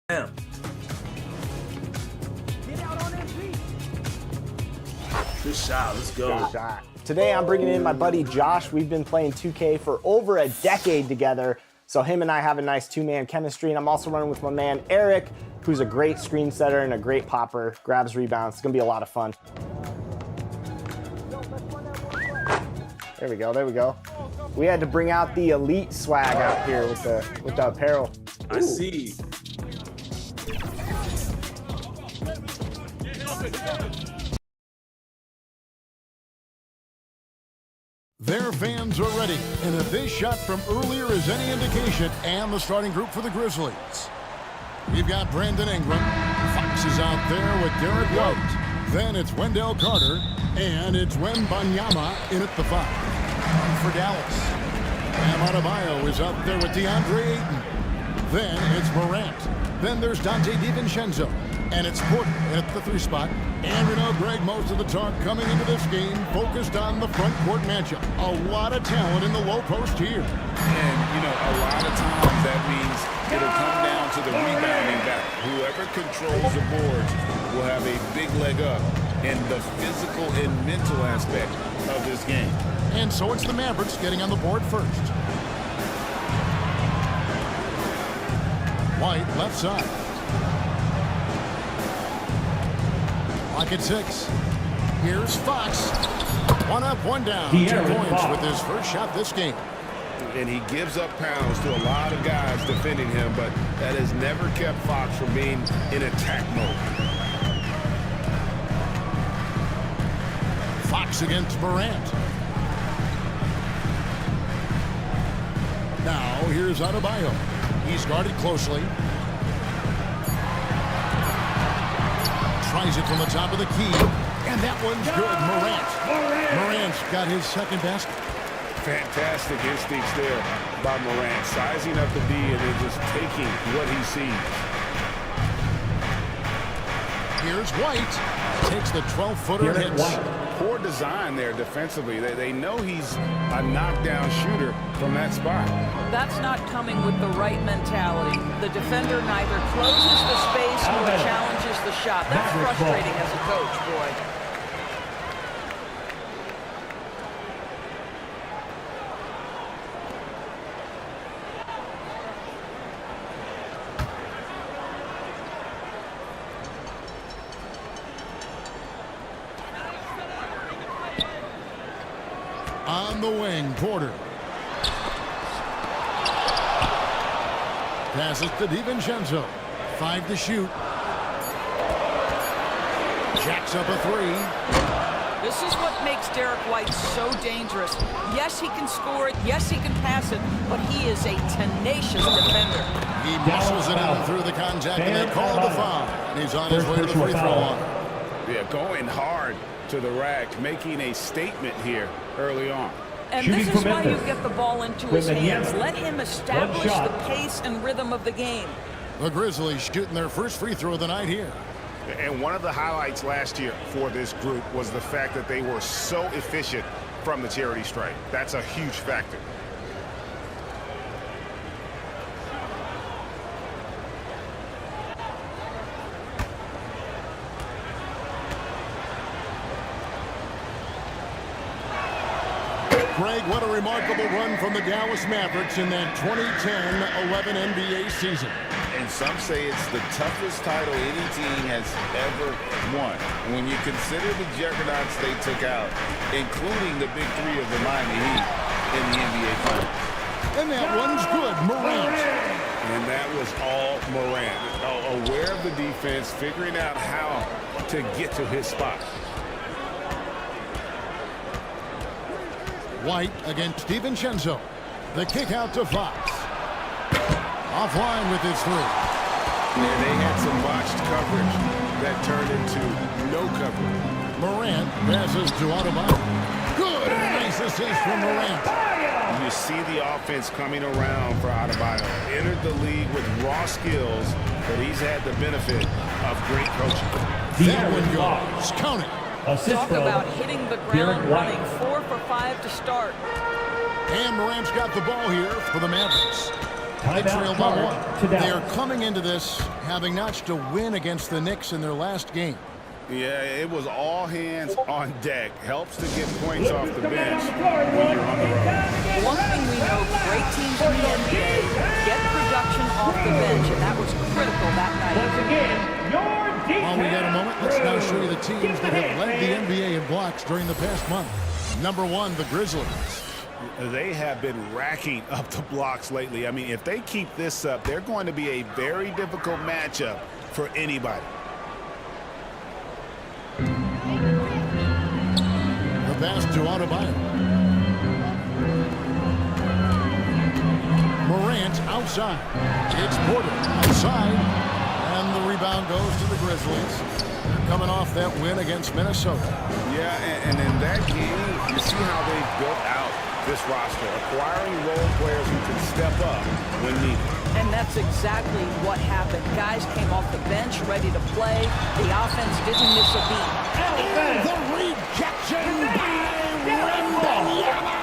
Damn. Good shot. Let's go. Good shot. Today I'm bringing in my buddy Josh. We've been playing 2K for over a decade together. So him and I have a nice two-man chemistry. And I'm also running with my man Eric, who's a great screen setter and a great popper, grabs rebounds. It's gonna be a lot of fun. There we go, there we go. We had to bring out the elite swag out here with the apparel. I see. Their fans are ready, and if this shot from earlier is any indication, and the starting group for the Grizzlies. We've got Brandon Ingram. Fox is out there with Derek White. Then it's Wendell Carter, and it's Wembanyama in at the 5. For Dallas. Bam Adebayo is out there with DeAndre Ayton. Then it's Morant. Then there's Dante DiVincenzo. And it's Porter at the 3 spot. And we know, Greg, most of the talk coming into this game focused on the front court matchup. A lot of talent in the low post here. And, you know, a lot of times that means it'll come down to the rebounding back. Whoever controls the boards will have a big leg up in the physical and mental aspect of this game. And so it's the Mavericks getting on the board first. White, left side. Clock at 6. Here's Fox. 1 up, 1 down. 2 points with his first shot this game. And he gives up pounds to a lot of guys defending him, but that has never kept Fox from being in attack mode. Fox against Morant. Now here's Adebayo. He's guarded closely. Tries it from the top of the key. And that one's good. Morant's got his second basket. Fantastic instincts there by Morant. Sizing up the D and then just taking what he sees. Here's White. Takes the 12-footer hit. poor design there defensively. They know he's a knockdown shooter from that spot. That's not coming with the right mentality. The defender neither closes the space nor challenges the shot. That's frustrating as a coach, boy. On the wing, Porter. Passes to DiVincenzo. 5 to shoot. Jacks up a 3. This is what makes Derek White so dangerous. Yes, he can score it. Yes, he can pass it. But he is a tenacious defender. He muscles it in through the contact, and they call the foul. And he's on his way to the free throw line. Yeah, going hard to the rack, making a statement here early on. And this is why you get the ball into his hands. Let him establish the pace and rhythm of the game. The Grizzlies shooting their first free throw of the night here. And one of the highlights last year for this group was the fact that they were so efficient from the charity stripe. That's a huge factor. Greg, what a remarkable run from the Dallas Mavericks in that 2010-11 NBA season. And some say it's the toughest title any team has ever won. When you consider the juggernauts they took out, including the big three of the Miami Heat in the NBA Finals. And that one's good, Morant. And that was all Morant. Aware of the defense, figuring out how to get to his spot. White against DiVincenzo. The kick out to Fox. Offline with his 3. Yeah, they had some botched coverage that turned into no coverage. Morant passes to Adebayo. Good. Nice assist from Morant. You see the offense coming around for Adebayo. Entered the league with raw skills, but he's had the benefit of great coaching. That one goes. Count it. Talk about hitting the ground running. 4 for 5 to start. And Morant's got the ball here for the Mavericks. They trail by 1. They are coming into this having notched a win against the Knicks in their last game. Yeah, it was all hands on deck. Helps to get points off the bench when you're on the road. One thing we know, great teams in the NBA get production off the bench, and that was critical that night. While we got a moment, let's now show you the teams that have led the NBA in blocks during the past month. Number 1, the Grizzlies. They have been racking up the blocks lately. I mean, if they keep this up, they're going to be a very difficult matchup for anybody. The pass to Adebayo. Morant outside. It's Porter outside. And the rebound goes to the Grizzlies. They're coming off that win against Minnesota. Yeah, and in that game, you see how they've built out this roster, acquiring role players who can step up when needed. And that's exactly what happened. Guys came off the bench ready to play. The offense didn't miss a beat. And the rejection by Wembanyama.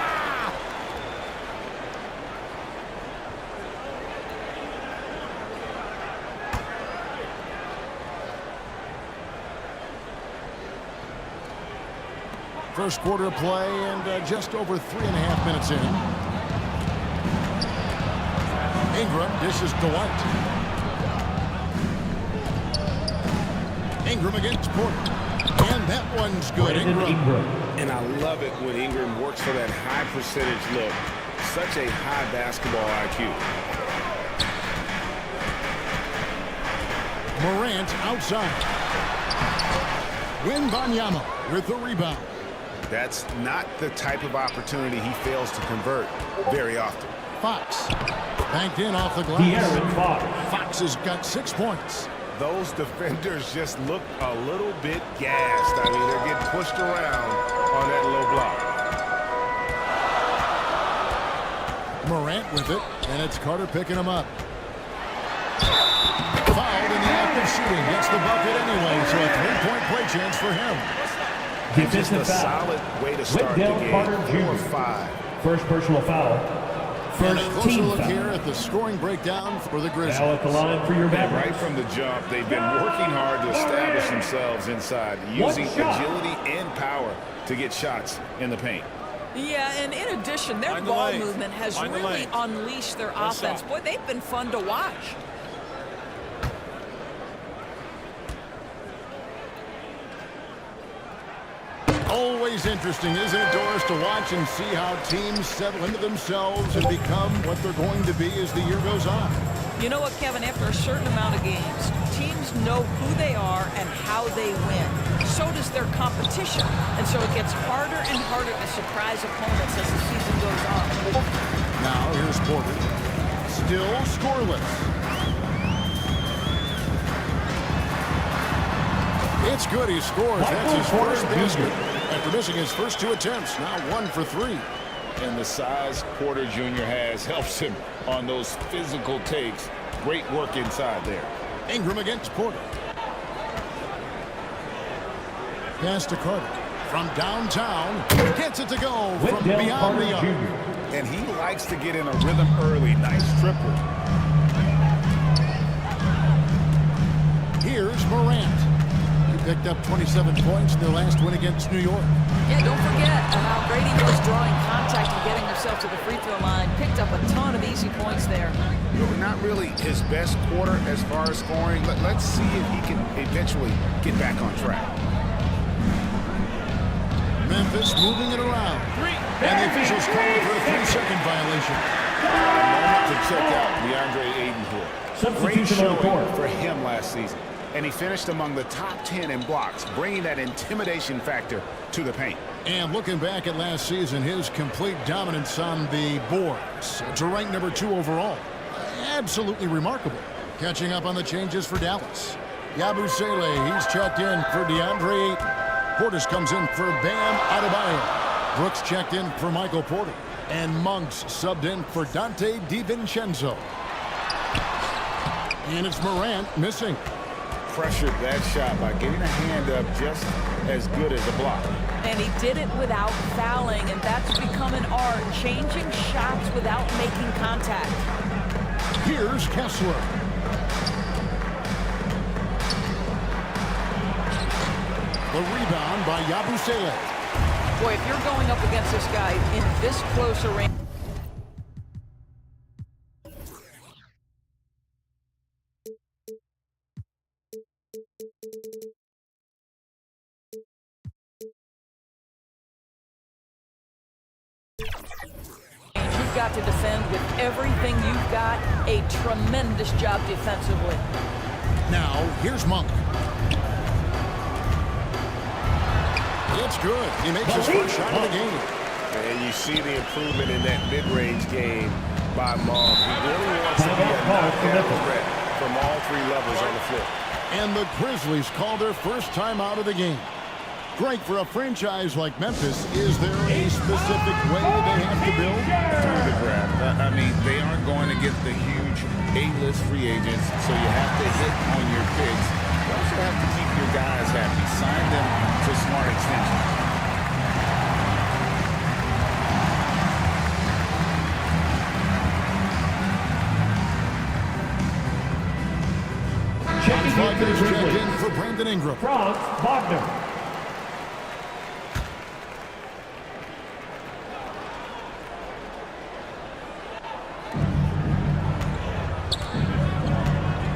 First quarter play and just over 3.5 minutes in. Ingram dishes to White. Ingram against Porter. And that one's good. Ingram. And I love it when Ingram works for that high percentage look. Such a high basketball IQ. Morant outside. Wembanyama with the rebound. That's not the type of opportunity he fails to convert very often. Fox banked in off the glass. Fox has got 6 points. Those defenders just look a little bit gassed. I mean, they're getting pushed around on that low block. Morant with it, and it's Carter picking him up. Fouled in the act of shooting. Gets the bucket anyway, so a 3-point play chance for him. Just a solid way to start the game. 4-5. First personal foul. And a First closer team look foul. here at the scoring breakdown for the Grizzlies. Now at the line for your Right Mavericks. from the jump, they've been working hard to establish themselves inside, using shot. agility and power to get shots in the paint. Yeah, and in addition, their Find the ball lane. movement has Find the really lane. unleashed their What's offense. up? Boy, they've been fun to watch. Always interesting, isn't it, Doris, to watch and see how teams settle into themselves and become what they're going to be as the year goes on. You know what, Kevin? After a certain amount of games, teams know who they are and how they win. So does their competition. And so it gets harder and harder to surprise opponents as the season goes on. Now, here's Porter. Still scoreless. It's good, he scores. That's his first basket. After missing his first 2 attempts, now 1 for 3. And the size Porter Jr. has helps him on those physical takes. Great work inside there. Ingram against Porter. Pass to Carter. From downtown, gets it to go from Wendell beyond the Carter arc. Jr. And he likes to get in a rhythm early. Nice triple. Here's Morant. He picked up 27 points in their last win against New York. Yeah, don't forget how great he was drawing contact and getting himself to the free throw line. Picked up a ton of easy points there. Not really his best quarter as far as scoring, but let's see if he can eventually get back on track. Memphis moving it around. And the officials calling for a 3-second violation. A moment to check out DeAndre Ayton here. Great Substitution on the showing court. for him last season. And he finished among the top 10 in blocks, bringing that intimidation factor to the paint. And looking back at last season, his complete dominance on the boards to rank number 2 overall. Absolutely remarkable. Catching up on the changes for Dallas. Yabusele, he's checked in for DeAndre Ayton. Portis comes in for Bam Adebayo. Brooks checked in for Michael Porter. And Monks subbed in for Dante DiVincenzo. And it's Morant missing. Pressured that shot by getting a hand up just as good as a block. And he did it without fouling, and that's become an art, changing shots without making contact. Here's Kessler. The rebound by Yabusele. Boy, if you're going up against this guy in this close a range, you've got to defend with everything you've got. A tremendous job defensively. Now, here's Monk. It's good. He makes his first shot of the game. And you see the improvement in that mid-range game by Monk. He really wants to be a knockout threat from all 3 levels on the floor. And the Grizzlies call their first time out of the game. Great for a franchise like Memphis. Is there a specific way they have to build? Through the draft. I mean, they aren't going to get the huge A-list free agents, so you have to hit on your picks. You also have to keep your guys happy. Sign them to smart extensions. Checking in for the Wagner's checked Grizzlies. in for Brandon Ingram. Franz Wagner.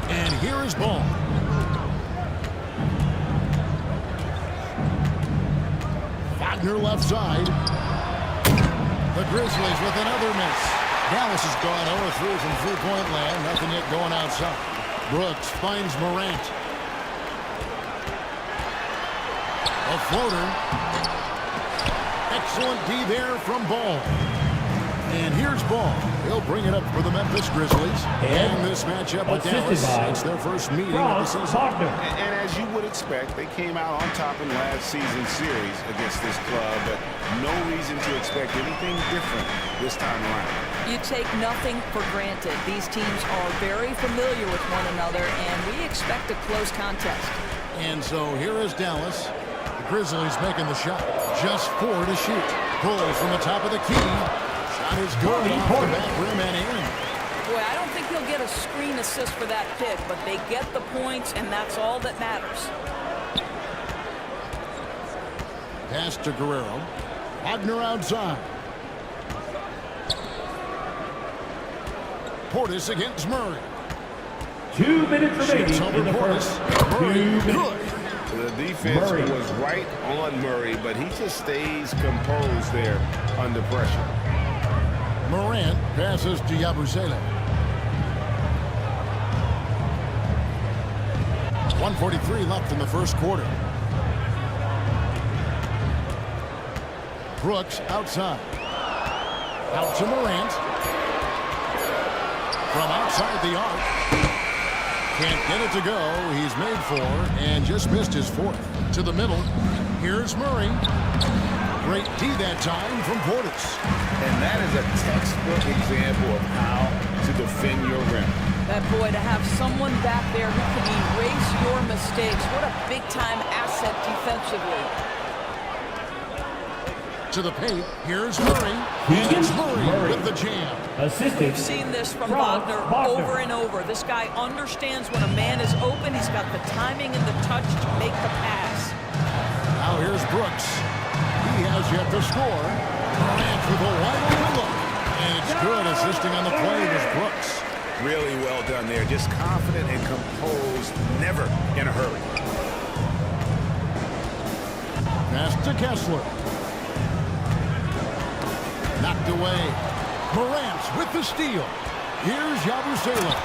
And here is Ball. Wagner left side. The Grizzlies with another miss. Dallas has gone 0-3 from three-point land. Nothing yet going outside. Brooks finds Morant. A floater. Excellent D there from Ball. And here's Ball. He'll bring it up for the Memphis Grizzlies. And this matchup with Dallas, it's their first meeting of the Franz season. Wagner. And as you would expect, they came out on top in last season's series against this club, but no reason to expect anything different this time around. You take nothing for granted. These teams are very familiar with one another, and we expect a close contest. And so here is Dallas. Grizzlies making the shot. Just 4 to shoot. Pulls from the top of the key. Shot is good off the back rim and in. Boy, I don't think he'll get a screen assist for that pick, but they get the points, and that's all that matters. Pass to Guerrero. Wagner outside. Portis against Murray. 2 minutes remaining Shoots over in the Portis. first. Murray, 2 minutes. good. The defense Murray. was right on Murray, but he just stays composed there under pressure. Morant passes to Yabusele. 1:43 left in the first quarter. Brooks outside. Out to Morant. From outside the arc. Can't get it to go. He's made 4 and just missed his 4th. To the middle. Here's Murray. Great D that time from Portis. And that is a textbook example of how to defend your rim. That boy, to have someone back there who can erase your mistakes, what a big-time asset defensively. To the paint. Here's Murray. And it's Murray with the jam. Assisted. We've seen this from Wagner over and over. This guy understands when a man is open. He's got the timing and the touch to make the pass. Now here's Brooks. He has yet to score. Morant with a wide open look. And it's good. Assisting on the play was Brooks. Really well done there. Just confident and composed, never in a hurry. Pass to Kessler. Knocked away. Morant with the steal. Here's Yabusele.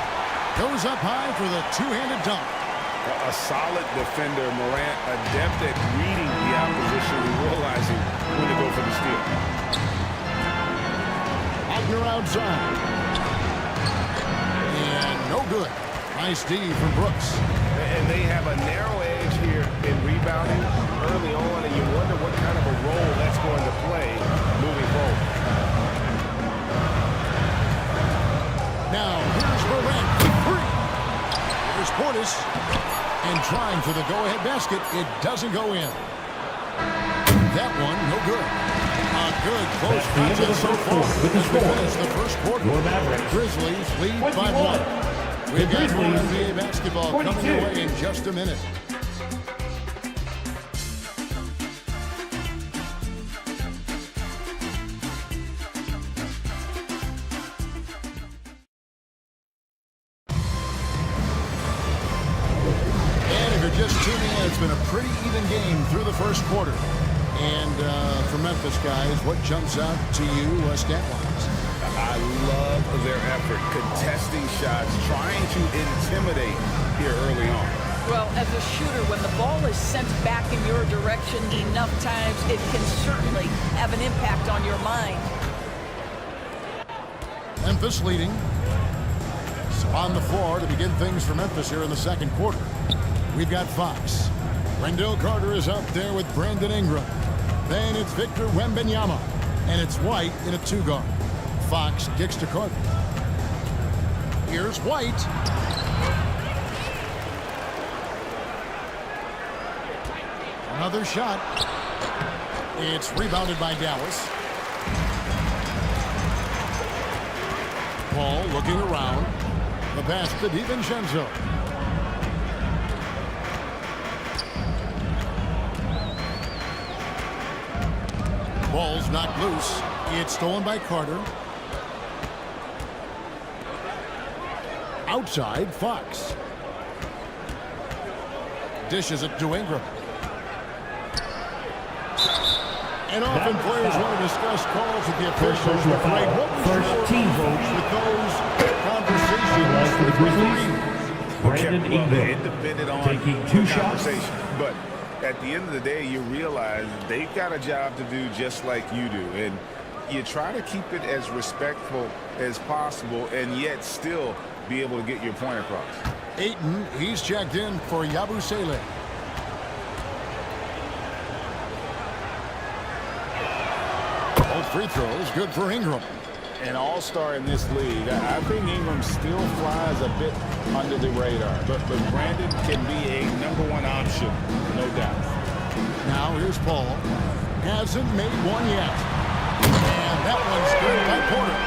Goes up high for the two-handed dunk. A solid defender, Morant, adept at reading the opposition and realizing when to go for the steal. Wagner outside. And no good. Nice D from Brooks. And they have a narrow edge here in rebounding early on, and you wonder what kind of a role that's going to play moving forward. Now, here's Morant with 3. Here's Portis. And trying for the go-ahead basket. It doesn't go in. That one, no good. A good close contest so far with the as we score. finish the first quarter. Your Mavericks. Grizzlies lead by 21. 1. We've got more Grizzlies, NBA basketball coming 22. your way in just a minute. Just tuning in, it's been a pretty even game through the first quarter. And for Memphis guys, what jumps out to you stat-wise? I love their effort, contesting shots, trying to intimidate here early on. Well, as a shooter, when the ball is sent back in your direction enough times, it can certainly have an impact on your mind. Memphis leading. So on the floor to begin things for Memphis here in the second quarter. We've got Fox. Wendell Carter is up there with Brandon Ingram. Then it's Victor Wembanyama. And it's White in a 2-guard. Fox kicks to Carter. Here's White. Another shot. It's rebounded by Dallas. Paul looking around. The pass to DiVincenzo. Ball's knocked loose. It's stolen by Carter. Outside, Fox. Dishes it to Ingram. And often players want to discuss calls with the officials. Personal foul. Greg, what was First your team approach vote. with those conversations For the with Grizzlies, referees? Brandon It Ingram depended on taking the 2 shots. conversation. But at the end of the day, you realize they've got a job to do just like you do. And you try to keep it as respectful as possible and yet still be able to get your point across. Ayton, he's checked in for Yabusele. Both free throws, good for Ingram. An all-star in this league. I think Ingram still flies a bit under the radar. But Brandon can be a #1 option, no doubt. Now here's Paul. Hasn't made one yet. And that one's good by Porter.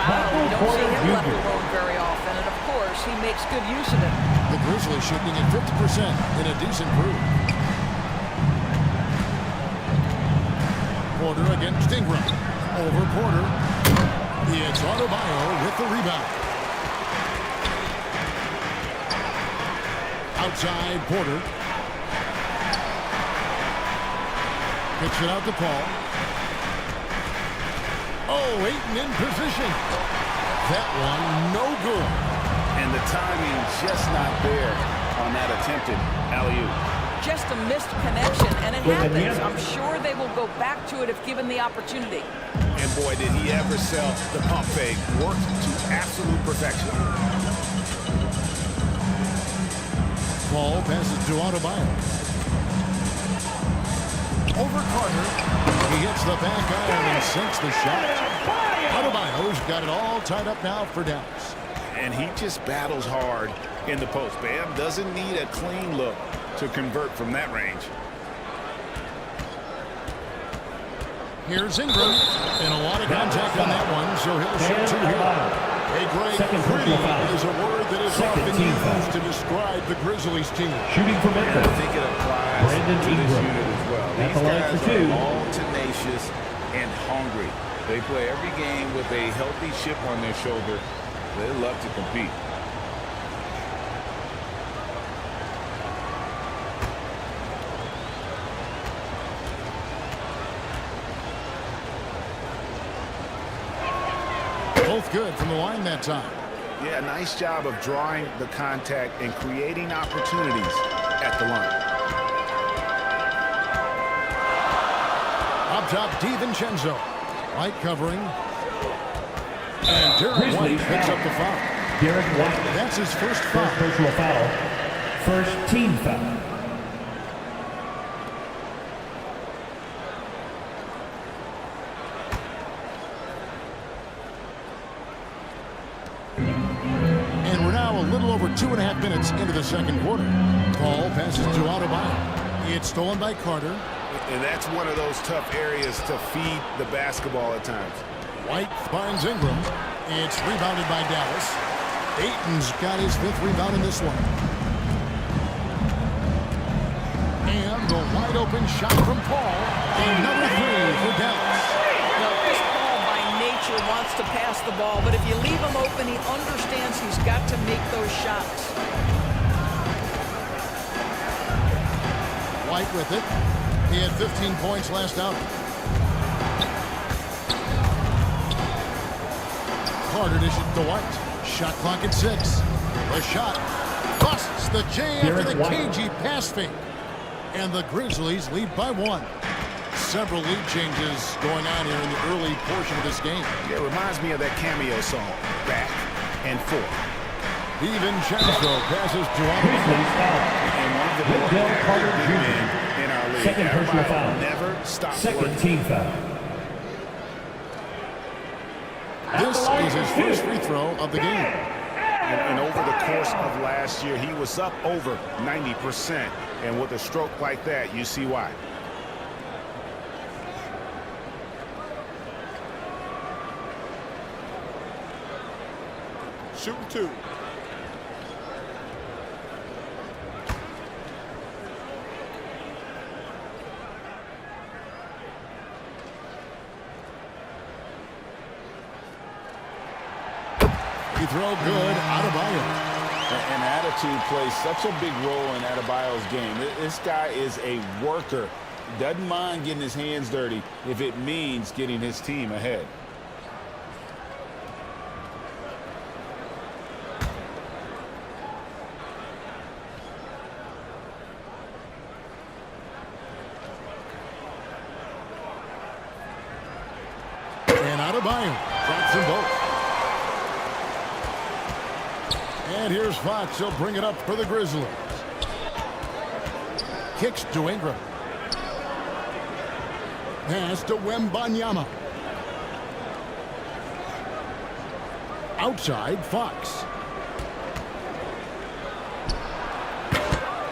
Wow, we don't see him left alone very often, and of course, he makes good use of it. The Grizzlies shooting at 50% in a decent groove. Porter against Ingram. Over Porter. It's Adebayo with the rebound. Outside Porter. Kicks it out to Paul. Oh, Ayton in position. That one no good. And the timing just not there on that attempted alley-oop. Just a missed connection, and it happens. I'm sure they will go back to it if given the opportunity. And boy, did he ever sell the pump fake. Worked to absolute perfection. Paul passes to Adebayo. Over Carter. He hits the back iron and sinks the shot. Adebayo's got it all tied up now for Dallas. And he just battles hard in the post. Bam doesn't need a clean look to convert from that range. Here's Ingram. And a lot of contact on that one, so he'll shoot two here. A great pretty is a word that is often used to describe the Grizzlies team. Shooting for And I Memphis. think it applies Brandon to this Ingram. unit as well. At These the line guys for two. are all tenacious and hungry. They play every game with a healthy chip on their shoulder. They love to compete. Both good from the line that time. Yeah, nice job of drawing the contact and creating opportunities at the line. Up top, DiVincenzo. White covering. And Derek White picks up the foul. Derek White. That's his first First foul. personal foul. First team foul. And we're now a little over 2.5 minutes into the second quarter. Paul passes to Adebayo. It's stolen by Carter. And that's one of those tough areas to feed the basketball at times. White finds Ingram. It's rebounded by Dallas. Ayton's got his 5th rebound in this one. And the wide open shot from Paul. Another 3 for Dallas. Now, Chris Paul by nature wants to pass the ball, but if you leave him open, he understands he's got to make those shots. White with it. He had 15 points last out. Carter dishes to White. Shot clock at 6. The shot busts the J after Derek the White. cagey pass fake. And the Grizzlies lead by 1. Several lead changes going on here in the early portion of this game. Yeah, it reminds me of that cameo song, Back and Forth. DiVincenzo passes to Grizzlies Adebayo. foul. And one of the more Wendell Carter active big Jr. men in our league. Second personal Everybody foul. never stops Second working. team foul. This is his first free throw of the game. And over the course of last year, he was up over 90%. And with a stroke like that, you see why. Shooting 2. He throw good. Adebayo. And attitude plays such a big role in Adebayo's game. This guy is a worker. Doesn't mind getting his hands dirty if it means getting his team ahead. And Adebayo drops them both. And here's Fox. He'll bring it up for the Grizzlies. Kicks to Ingram. Pass to Wembanyama. Outside, Fox.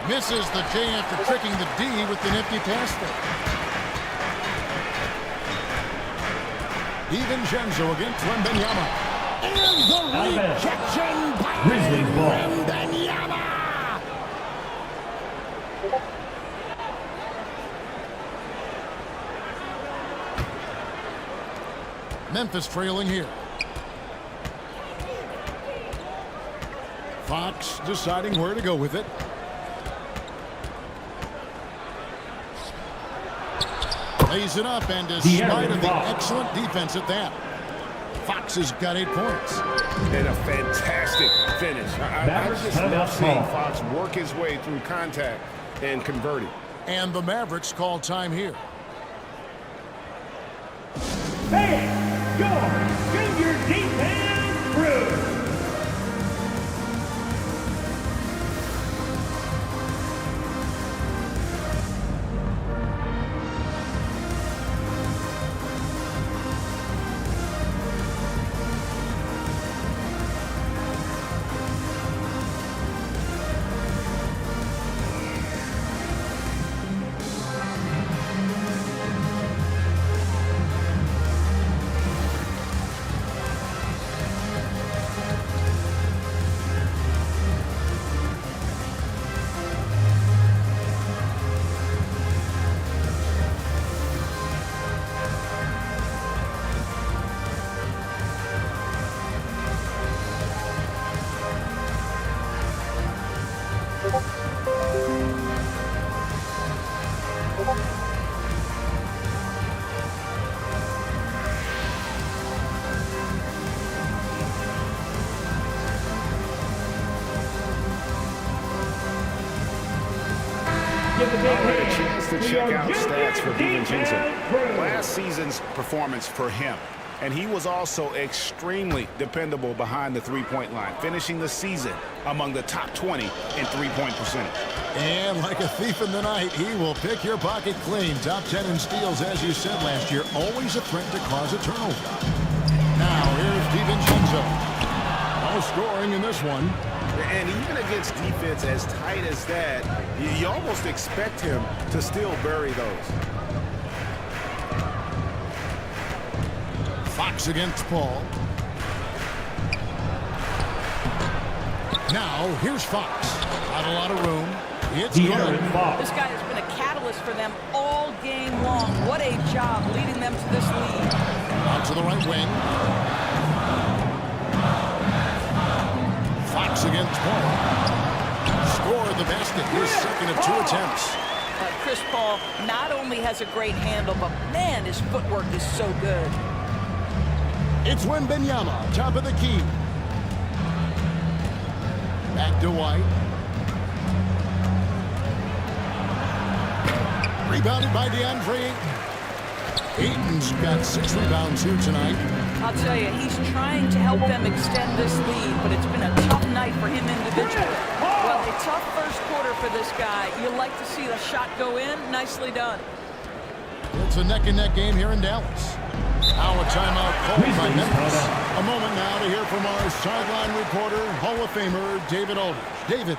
Misses the J after tricking the D with the nifty pass fake. DiVincenzo against Wembanyama. And the rejection by Grizzlies ball. Wembanyama. Memphis trailing here. Fox deciding where to go with it. Lays it up, and despite of the excellent defense at that, Fox has got 8 points. And a fantastic finish. I just love seeing Fox work his way through contact and converting. And the Mavericks call time here. Hey, your junior defense crew. I had a chance to check out stats for DiVincenzo. Last season's performance for him. And he was also extremely dependable behind the three-point line, finishing the season among the top 20 in three-point percentage. And like a thief in the night, he will pick your pocket clean. Top 10 in steals, as you said last year. Always a threat to cause a turnover. Now, here's DiVincenzo. No scoring in this one. And even against defense as tight as that, you almost expect him to still bury those. Fox against Paul. Now, here's Fox. Not a lot of room. It's good. This guy has been a catalyst for them all game long. What a job leading them to this lead. Out to the right wing. Fox against Paul. Scored the basket. His second of 2 attempts. Chris Paul not only has a great handle, but man, his footwork is so good. It's Wembanyama, top of the key. Back to White. Rebounded by DeAndre Ayton. Ayton's got 6 rebounds here tonight. I'll tell you, he's trying to help them extend this lead, but it's been a tough night for him individually. Well, a tough first quarter for this guy. You like to see the shot go in. Nicely done. It's a neck-and-neck game here in Dallas. Now a timeout called by Memphis. A moment now to hear from our sideline reporter, Hall of Famer David Aldridge. David.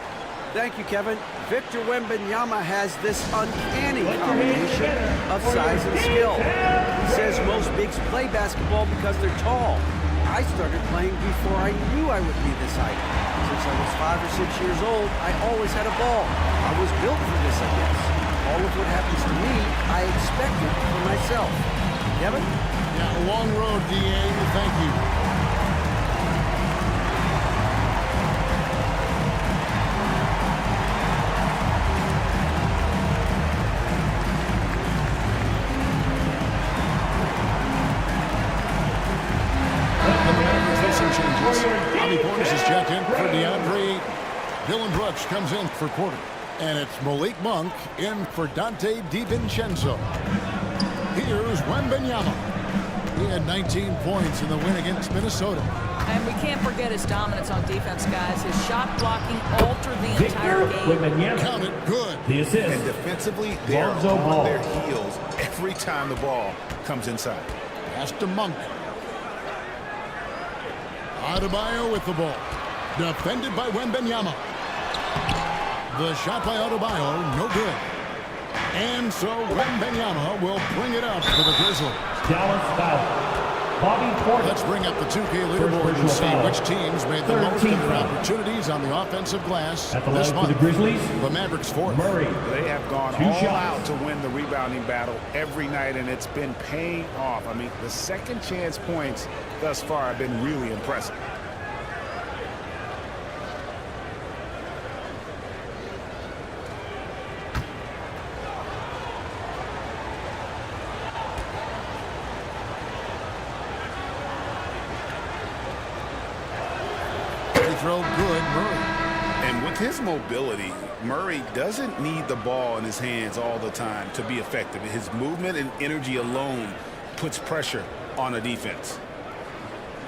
Thank you, Kevin. Victor Wembanyama has this uncanny combination of size and skill. He says most bigs play basketball because they're tall. I started playing before I knew I would be this height. Since I was 5 or 6 years old, I always had a ball. I was built for this, I guess. All of what happens to me, I expected for myself. Kevin? Yeah, long road, D.A. Thank you. Bobby Portis is checked in for DeAndre. Dylan Brooks comes in for Porter. And it's Malik Monk in for Dante DiVincenzo. Here's Wembanyama. He had 19 points in the win against Minnesota. And we can't forget his dominance on defense, guys. His shot blocking altered the entire game. Count it good. The assist. And defensively, they're Lonzo on Ball. their heels every time the ball comes inside. Pass to Monk. Adebayo with the ball. Defended by Wembanyama. The shot by Adebayo, no good. And so Wembanyama will bring it up for the Grizzlies. Dallas foul. Bobby Portis. Let's bring up the 2K leaderboard and see which teams made the most of their opportunities on the offensive glass At the this line for month. the Grizzlies, The Mavericks fourth. Murray. They have gone 2 all shots. out to win the rebounding battle every night, and it's been paying off. I mean, the second chance points thus far have been really impressive. They throw good, Murray. And with his mobility, Murray doesn't need the ball in his hands all the time to be effective. His movement and energy alone puts pressure on a defense.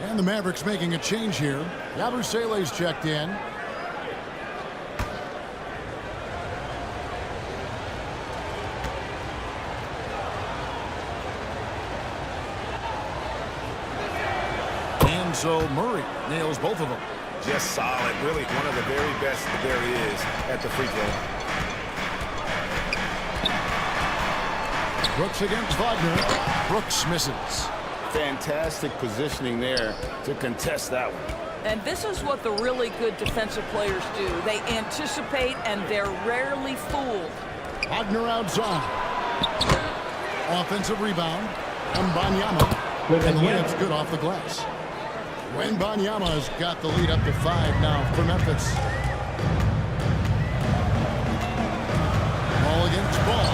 And the Mavericks making a change here. Yabusele's checked in. And so Murray nails both of them. Just solid, really one of the very best there is at the free throw. Brooks against Wagner. Brooks misses. Fantastic positioning there to contest that one. And this is what the really good defensive players do. They anticipate, and they're rarely fooled. Wagner outside. Offensive rebound. Wembanyama. And the layup's good off the glass. Wembanyama's got the lead up to 5 now for Memphis. Ball against Ball.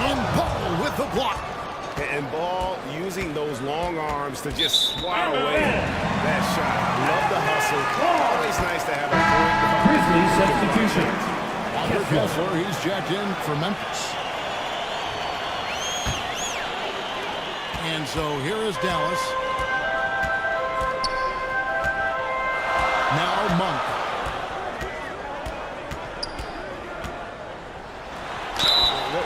And Ball with the block. And Ball using those long arms to just swat away that shot. Love the hustle. Always nice to have a point. Grizzlies substitution. Walker Kessler, he's jacked in for Memphis. And so here is Dallas. Now Monk.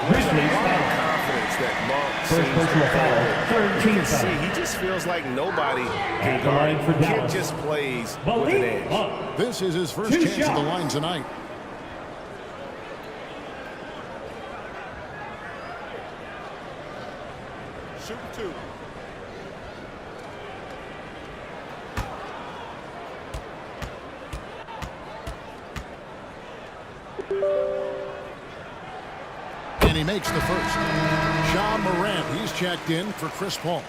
Grizzlies foul. Confidence that Monk First personal foul. 13 see, foul. he just feels like nobody can At the line for guard. Kid Dallas. just plays with an Malik edge. Monk. This is his first 2 chance at the shots. line tonight. Shoot 2. And he makes the first. John Morant, he's checked in for Chris Paul.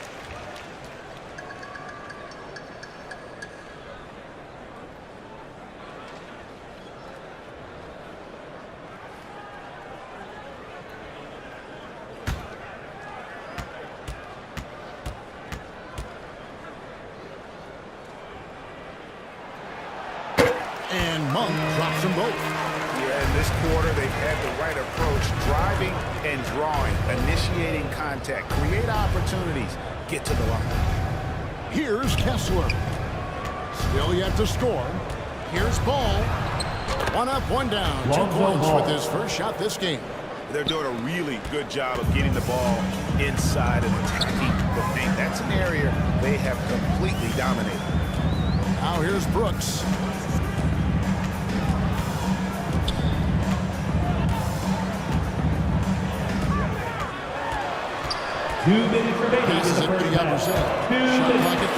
And Monk drops them both. Yeah, in this quarter, they've had the right approach, driving and drawing, initiating contact, create opportunities, get to the line. Here's Kessler. Still yet to score. Here's Ball. 1 up, 1 down. 2 Lonzo points Ball. with his first shot this game. They're doing a really good job of getting the ball inside and attacking the paint. That's an area they have completely dominated. Now here's Brooks. Two minutes remaining in Passes the it to first half. Yabusele. 2 Shot minutes. clock at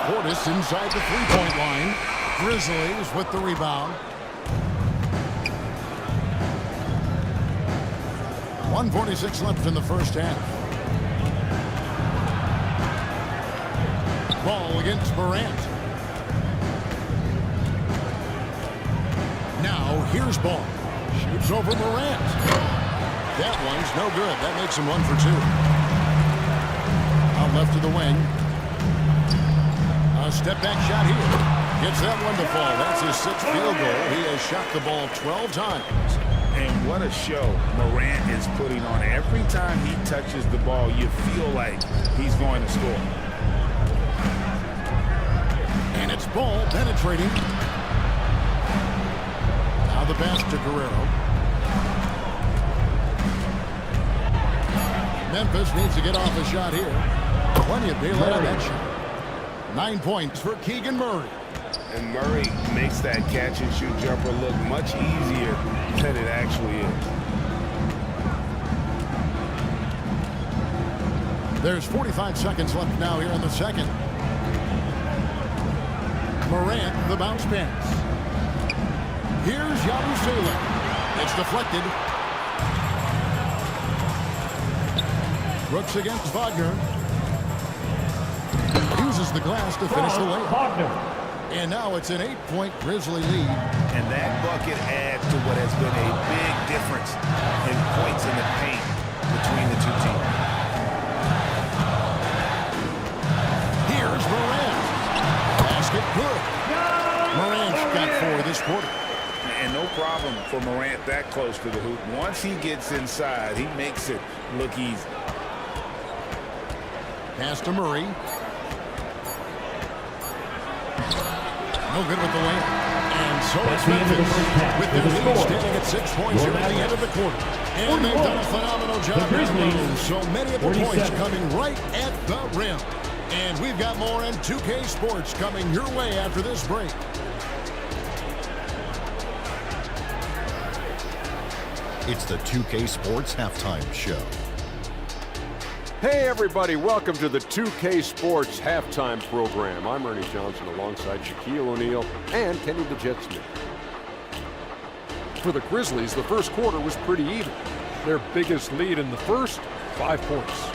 3. Portis inside the three-point line. Grizzlies with the rebound. 1:46 left in the first half. Ball against Morant. Now here's Ball. Shoots over Morant. That one's no good. That makes him 1 for 2. Out left to the wing. A step back shot here. Gets that one to fall. That's his 6th field goal. He has shot the ball 12 times. And what a show Morant is putting on. Every time he touches the ball, you feel like he's going to score. And it's Ball penetrating. Now the pass to Guerrero. Memphis needs to get off a shot here. Plenty of daylight on that shot. 9 points for Keegan Murray. And Murray makes that catch-and-shoot jumper look much easier than it actually is. There's 45 seconds left now here in the second. Morant, the bounce pass. Here's Yabusele. It's deflected. Brooks against Wagner. Uses the glass to finish the layup. And now it's an 8-point Grizzly lead. And that bucket adds to what has been a big difference in points in the paint between the two teams. Here's Morant. Basket good. Morant's got 4 this quarter. And no problem for Morant that close to the hoop. Once he gets inside, he makes it look easy. Pass to Murray. No good with the layup. And so it's Memphis with their lead standing at 6 points here at the end of the quarter. And they've done a phenomenal job down low. So many of the points coming right at the rim. And we've got more in 2K Sports coming your way after this break. It's the 2K Sports Halftime Show. Hey everybody, welcome to the 2K Sports Halftime Program. I'm Ernie Johnson alongside Shaquille O'Neal and Kenny the Jet Smith. For the Grizzlies, the first quarter was pretty even. Their biggest lead in the first, 5 points.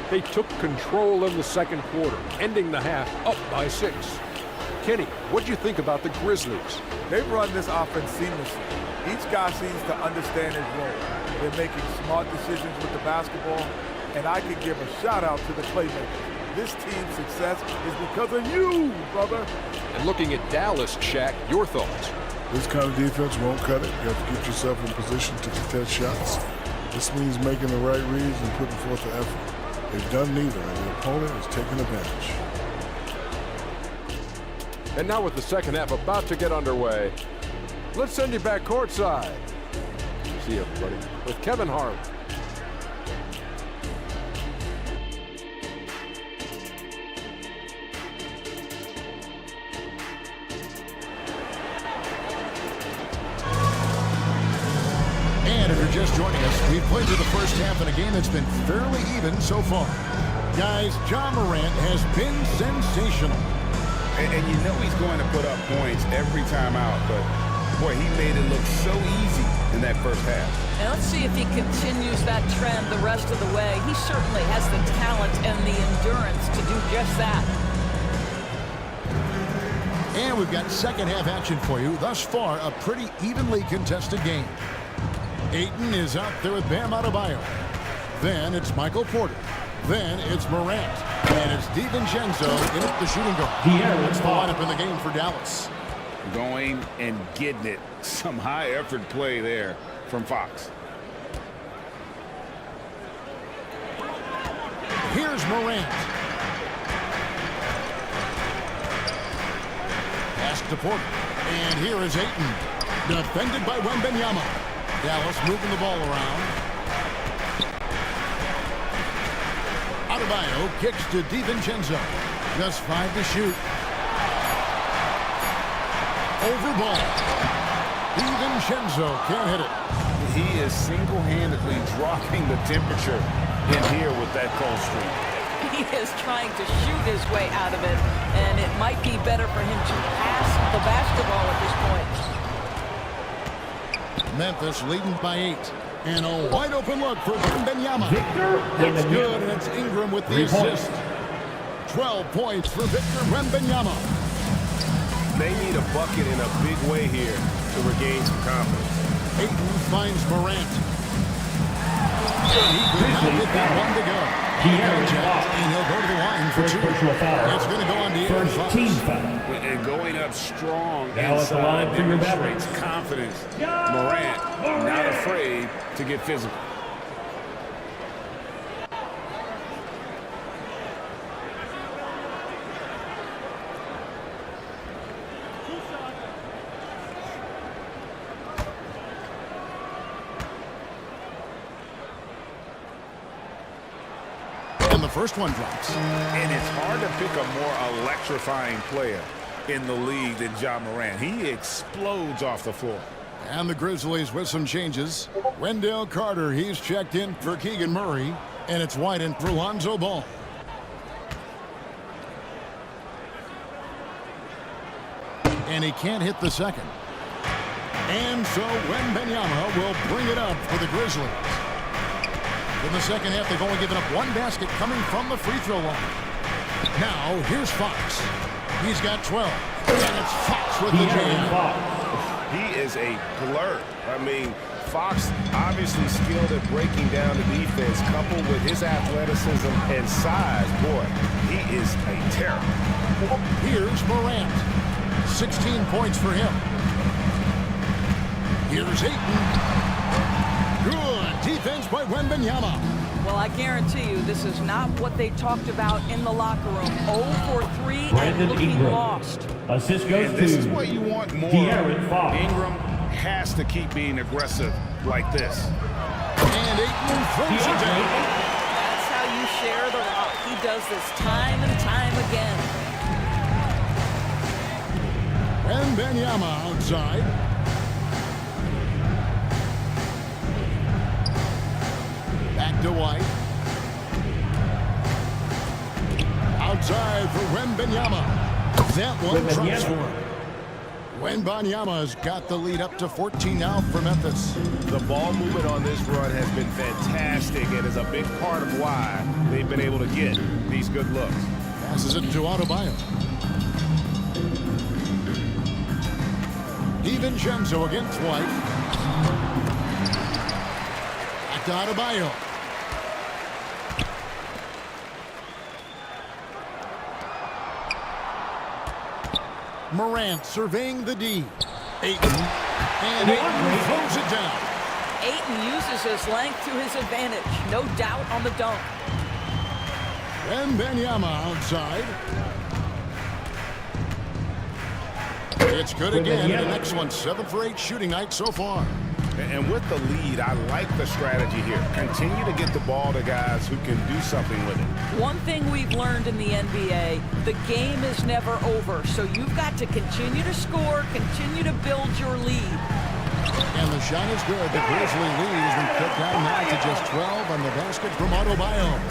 They took control in the second quarter, ending the half up by 6. Kenny, what'd you think about the Grizzlies? They've run this offense seamlessly. Each guy seems to understand his role. They're making smart decisions with the basketball. And I can give a shout out to the playmakers. This team's success is because of you, brother. And looking at Dallas, Shaq, your thoughts? This kind of defense won't cut it. You have to get yourself in position to contest shots. This means making the right reads and putting forth the effort. They've done neither, and the opponent is taking advantage. And now with the second half about to get underway, let's send you back courtside. See you, everybody, with Kevin Harlan. Just joining us, we've played through the first half in a game that's been fairly even so far. Guys, Ja Morant has been sensational. And you know he's going to put up points every time out, but boy, he made it look so easy in that first half. And let's see if he continues that trend the rest of the way. He certainly has the talent and the endurance to do just that. And we've got second half action for you. Thus far, a pretty evenly contested game. Ayton is out there with Bam Adebayo. Then it's Michael Porter. Then it's Morant. And it's DiVincenzo in at the shooting guard. It's the lineup in the game for Dallas. Going and getting it. Some high-effort play there from Fox. Here's Morant. Pass to Porter. And here is Ayton. Defended by Wembanyama. Dallas moving the ball around. Adebayo kicks to DiVincenzo. Just 5 to shoot. Over ball. DiVincenzo can't hit it. He is single-handedly dropping the temperature in here with that cold streak. He is trying to shoot his way out of it, and it might be better for him to pass the basketball at this point. Memphis leading by 8. And a wide open look for Wembanyama. Victor It's good, and it's Ingram with the assist. 12 points for Victor Wembanyama. They need a bucket in a big way here to regain some confidence. Ayton finds Morant. And he could not get that one to go. And he'll go to the line for 2. It's going to go on to Aaron Fox. And going up strong Dallas inside alive for your demonstrates confidence. Morant not afraid to get physical. And the first one drops. And it's hard to pick a more electrifying player in the league than John Morant. He explodes off the floor. And the Grizzlies with some changes. Wendell Carter, he's checked in for Keegan Murray. And it's White in for Lonzo Ball. And he can't hit the second. And so Wembanyama will bring it up for the Grizzlies. In the second half, they've only given up one basket coming from the free throw line. Now, here's Fox. He's got 12. And it's Fox with the jam. He is a blur. I mean, Fox obviously skilled at breaking down the defense, coupled with his athleticism and size. Boy, he is a terror. Here's Morant. 16 points for him. Here's Ayton. Good defense by Wembanyama. Well, I guarantee you this is not what they talked about in the locker room. 0 for 3 and Brandon looking Ingram. lost. Assist goes And to this is what you want more. De'Aaron Fox. Ingram has to keep being aggressive like this. And Ayton throws it down. That's how you share the rock. He does this time and time again. Wembanyama outside. Back to White. Outside for Wembanyama. That one drops for him. Wembanyama's got the lead up to 14 now for Memphis. The ball movement on this run has been fantastic and is a big part of why they've been able to get these good looks. Passes it to Adebayo. DiVincenzo against White. Back to Adebayo. Morant surveying the D. Ayton. And Ayton throws it down. Ayton uses his length to his advantage. No doubt on the dunk. Wembanyama outside. It's good again. The next one, 7 for 8 shooting night so far. And with the lead, I like the strategy here. Continue to get the ball to guys who can do something with it. One thing we've learned in the NBA, the game is never over. So you've got to continue to score, continue to build your lead. And the shot is good. The Grizzly lead has been cut down now to just 12 on the basket from Adebayo.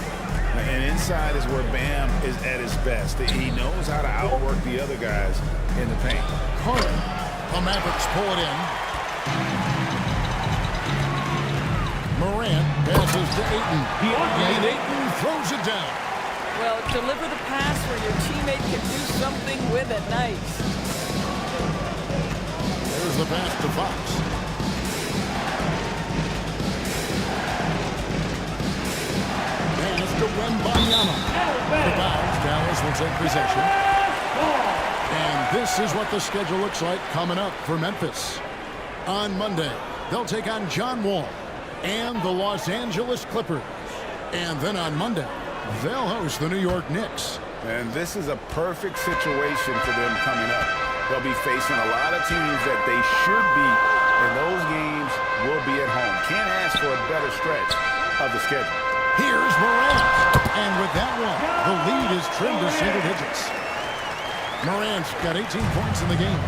And inside is where Bam is at his best. He knows how to outwork the other guys in the paint. Carter. The Mavericks pull it in. Morant passes to Ayton. And Ayton throws it down. Well, deliver the pass where your teammate can do something with it. Nice. There's the pass to Fox. Pass to Wembanyama. The bounce. Dallas will take possession. And this is what the schedule looks like coming up for Memphis. On Monday, they'll take on John Wall and the Los Angeles Clippers. And then on Monday, they'll host the New York Knicks. And this is a perfect situation for them coming up. They'll be facing a lot of teams that they should beat, and those games will be at home. Can't ask for a better stretch of the schedule. Here's Morant. And with that one, the lead is trimmed to single digits. Morant's got 18 points in the game.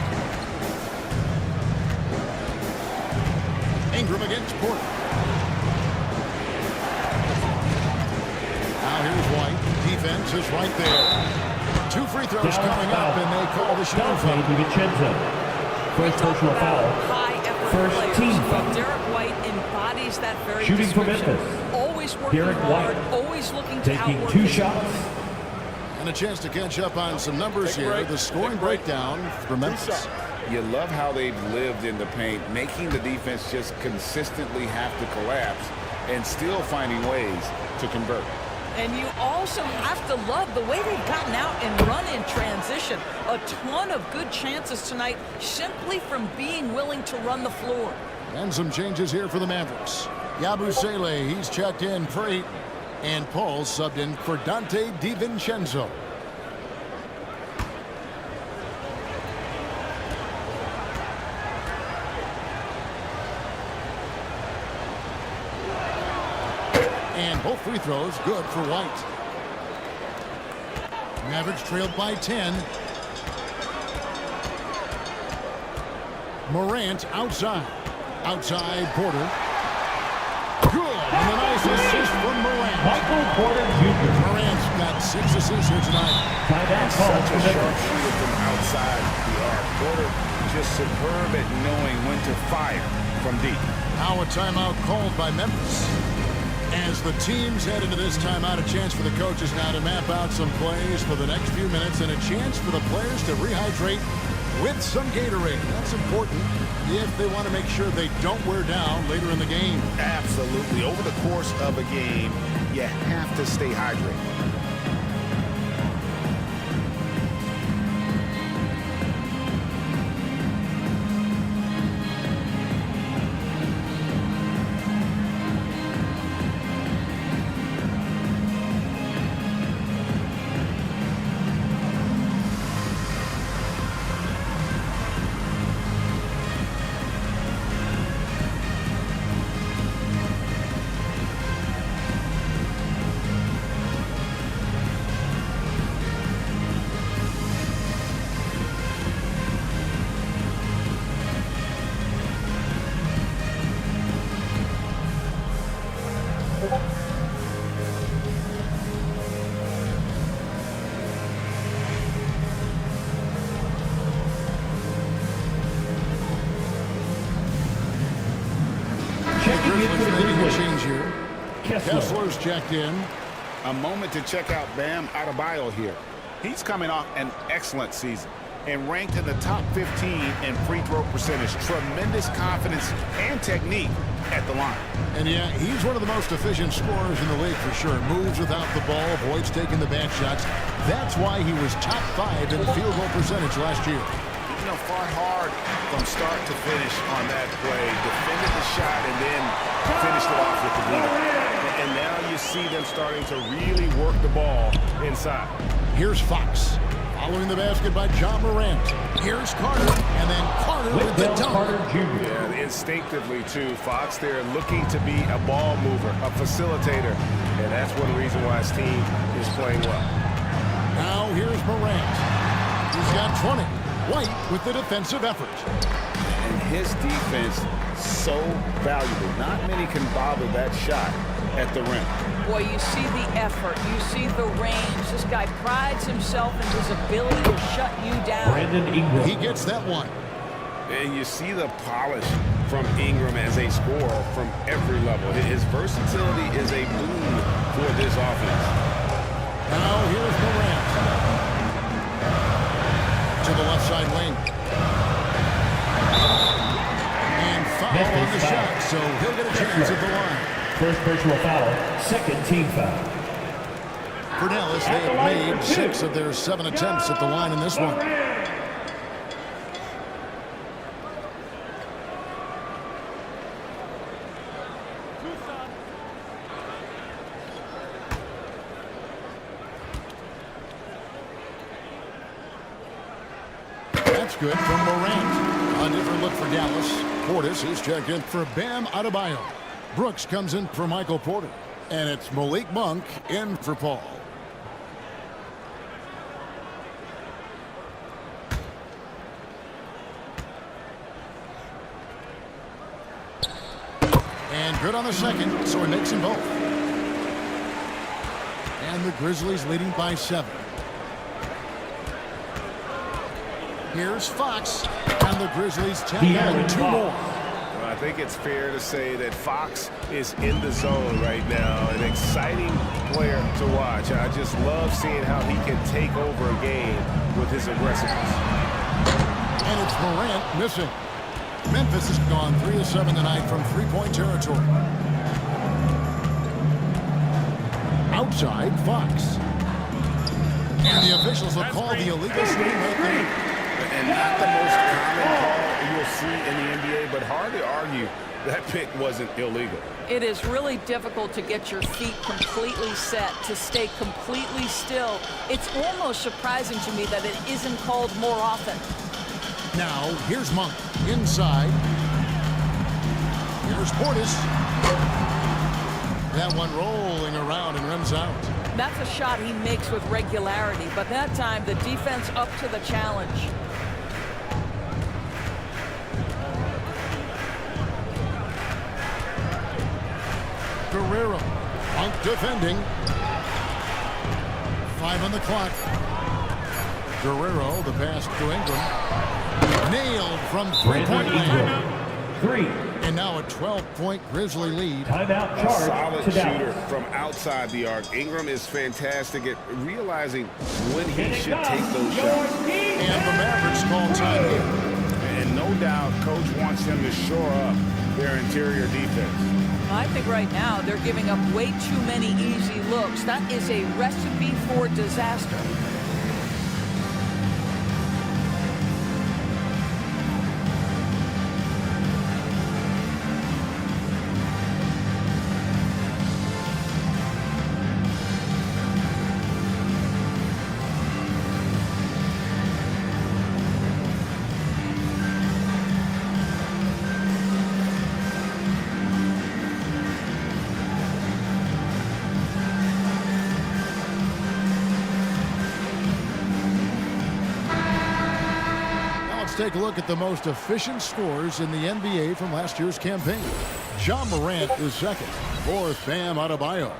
Ingram against Porter. Now here's White. Defense is right there. 2 free throws coming up, and they call the shooting foul. DiVincenzo. First personal foul. High effort First players. team foul. Derek White embodies that very Shooting for description. Memphis. Always working Derek hard, White. always looking to Taking outwork 2 his shots. opponent. And a chance to catch up on some numbers here. The scoring breakdown for Memphis. You love how they've lived in the paint, making the defense just consistently have to collapse and still finding ways to convert. And you also have to love the way they've gotten out and run in transition. A ton of good chances tonight simply from being willing to run the floor. And some changes here for the Mavericks. Yabusele, he's checked in for 8. And Paul subbed in for Dante DiVincenzo. And both free throws good for White. Mavericks trailed by 10. Morant outside. Outside Porter. Good. And a nice assist from Morant. Michael Porter Jr. Morant's got 6 assists here tonight. Timeout call Such for a Memphis. sharpshooter from outside the arc. Porter just superb at knowing when to fire from deep. Now a timeout called by Memphis. As the teams head into this timeout, a chance for the coaches now to map out some plays for the next few minutes and a chance for the players to rehydrate with some Gatorade. That's important if they want to make sure they don't wear down later in the game. Absolutely. Over the course of a game, you have to stay hydrated. Kessler's checked in. A moment to check out Bam Adebayo here. He's coming off an excellent season and ranked in the top 15 in free throw percentage. Tremendous confidence and technique at the line. And yeah, he's one of the most efficient scorers in the league for sure. Moves without the ball, avoids taking the bad shots. That's why he was top 5 in field goal percentage last year. You know, fought hard from start to finish on that play. Defended the shot and then finished it off with the lead. And now you see them starting to really work the ball inside. Here's Fox. Following the basket by John Morant. Here's Carter. And then Carter with the dunk. Yeah, instinctively, too. Fox there looking to be a ball mover, a facilitator. And that's one reason why his team is playing well. Now here's Morant. He's got 20. White with the defensive effort. And his defense so valuable. Not many can bother that shot at the rim. Boy, you see the effort. You see the range. This guy prides himself in his ability to shut you down. Brandon Ingram. He gets that one. And you see the polish from Ingram as a scorer from every level. His versatility is a boon for this offense. Now here's Morant. To the left side wing. And foul on the shot, so he'll get a chance at the line. First personal foul, second team foul. For Dallas, they have made 6 of their 7 attempts at the line in this one. That's good from Morant. A different look for Dallas. Portis is checked in for Bam Adebayo. Brooks comes in for Michael Porter. And it's Malik Monk in for Paul. And good on the second, so he makes them both. And the Grizzlies leading by 7. Here's Fox, and the Grizzlies tap in 2 more. I think it's fair to say that Fox is in the zone right now. An exciting player to watch. I just love seeing how he can take over a game with his aggressiveness. And it's Morant missing. Memphis has gone 3 of 7 tonight from 3-point territory. Outside, Fox. And the officials will call the illegal swing right there. And not the most common call you'll see in the NBA, but hard to argue that pick wasn't illegal. It is really difficult to get your feet completely set, to stay completely still. It's almost surprising to me that it isn't called more often. Now, here's Monk. Inside. Here's Portis. That one rolling around and rims out. That's a shot he makes with regularity, but that time the defense up to the challenge. Guerrero. Monk defending. 5 on the clock. Guerrero, the pass to Ingram. Nailed from three-point land. 3. And now a 12-point Grizzly lead. Timeout A charge solid to shooter Dallas. from outside the arc. Ingram is fantastic at realizing when he should take those shots. And the Mavericks call time here. And no doubt, coach wants them to shore up their interior defense. I think right now they're giving up way too many easy looks. That is a recipe for disaster. Let's take a look at the most efficient scorers in the NBA from last year's campaign. Ja Morant is second. Fourth, Bam Adebayo.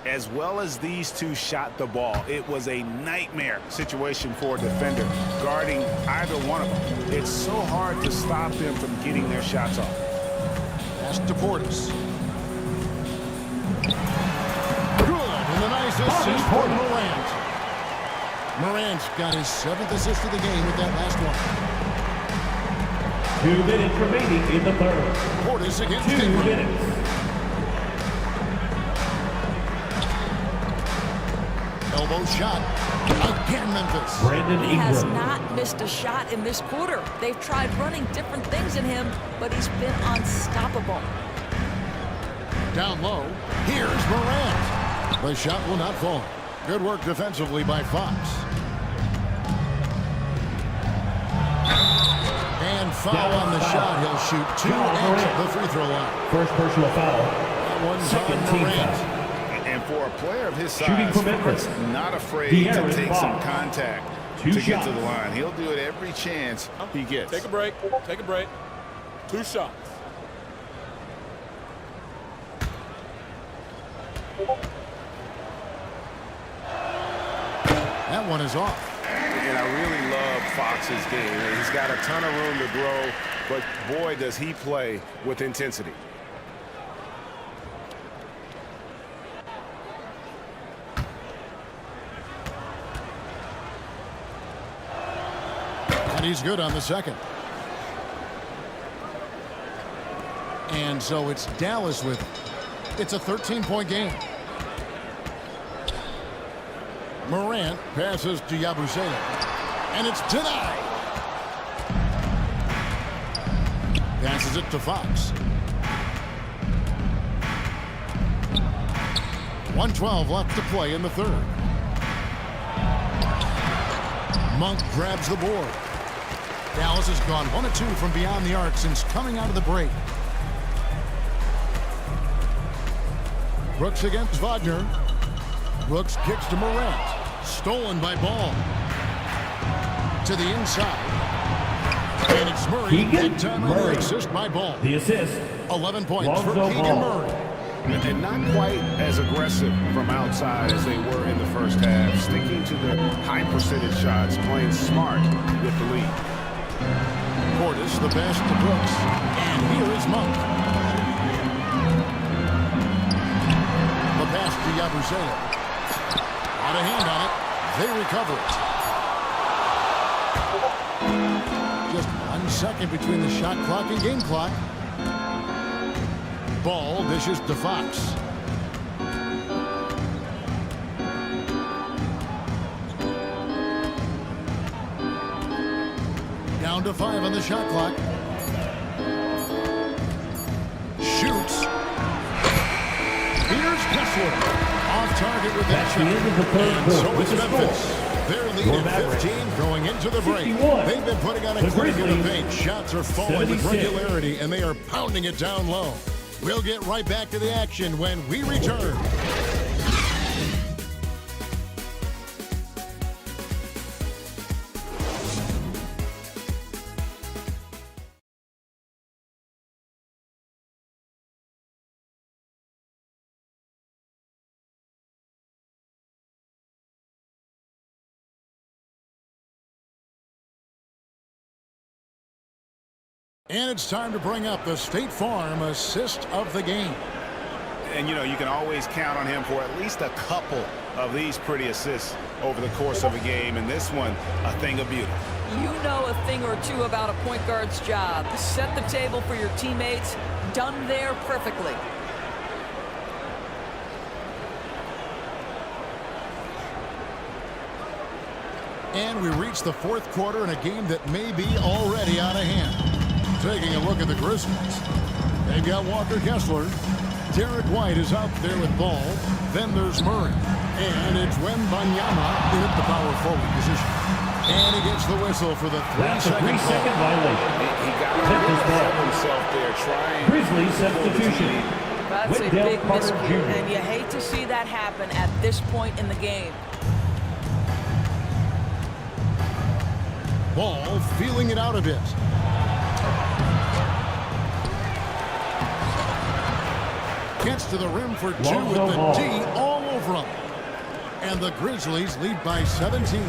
As well as these two shot the ball, it was a nightmare situation for a defender guarding either one of them. It's so hard to stop them from getting their shots off. Pass to Portis. Good, and a nice assist for Morant. Morant's got his 7th assist of the game with that last one. 2 minutes remaining in the third. Portis against 2 Ingram. minutes. Elbow shot. Again, Memphis. Brandon He has Ingram. not missed a shot in this quarter. They've tried running different things in him, but he's been unstoppable. Down low. Here's Morant. The shot will not fall. Good work defensively by Fox. And foul on the shot. He'll shoot 2 at the free throw line. First personal foul. That one's Second on team Morant. foul. And for a player of his Shooting size, for Memphis. not afraid De'Aaron to take some Fox. contact 2 to get to shots. the line. He'll do it every chance he gets. Take a break. Take a break. 2 shots. That one is off. And I really love Fox's game. He's got a ton of room to grow, but boy, does he play with intensity. And he's good on the second. And so it's Dallas with him. It's a 13-point game. Morant passes to Yabusele. And it's denied. Passes it to Fox. 1:12 left to play in the third. Monk grabs the board. Dallas has gone 1 of 2 from beyond the arc since coming out of the break. Brooks against Wagner. Brooks kicks to Morant. Stolen by Ball. To the inside. And it's Murray. Big time on the assist by Ball. The assist. 11 points for Lonzo Keegan Ball. Murray. And not quite as aggressive from outside as they were in the first half. Sticking to the high percentage shots, playing smart with the lead. Portis, the pass to Brooks. And here is Monk. The pass to Yabusele. Out of hand on it. They recover it. Just 1 second between the shot clock and game clock. Ball dishes to Fox. Down to 5 on the shot clock. Shoots. Here's Kessler. Off target with that That's the end of the third shot. quarter. So With it's the Memphis. score, They're your leading Mavericks, 15 going into the break. 61. They've been putting on a The clinic in the Grizzlies, paint. Shots are falling with 76. regularity, and they are pounding it down low. We'll get right back to the action when we return. And it's time to bring up the State Farm assist of the game. And, you know, you can always count on him for at least a couple of these pretty assists over the course of a game. And this one, a thing of beauty. You know a thing or two about a point guard's job. Set the table for your teammates. Done there perfectly. And we reach the fourth quarter in a game that may be already out of hand. Taking a look at the Grizzlies. They've got Walker Kessler. Derek White is out there with ball. Then there's Murray. And it's Wembanyama in at the power forward position. And he gets the whistle for the 3-second violation. He got to himself there trying. Grizzlies substitution. That's a big miscue, and you hate to see that happen at this point in the game. Ball feeling it out a bit. Gets to the rim for two with the D all over him. And the Grizzlies lead by 17.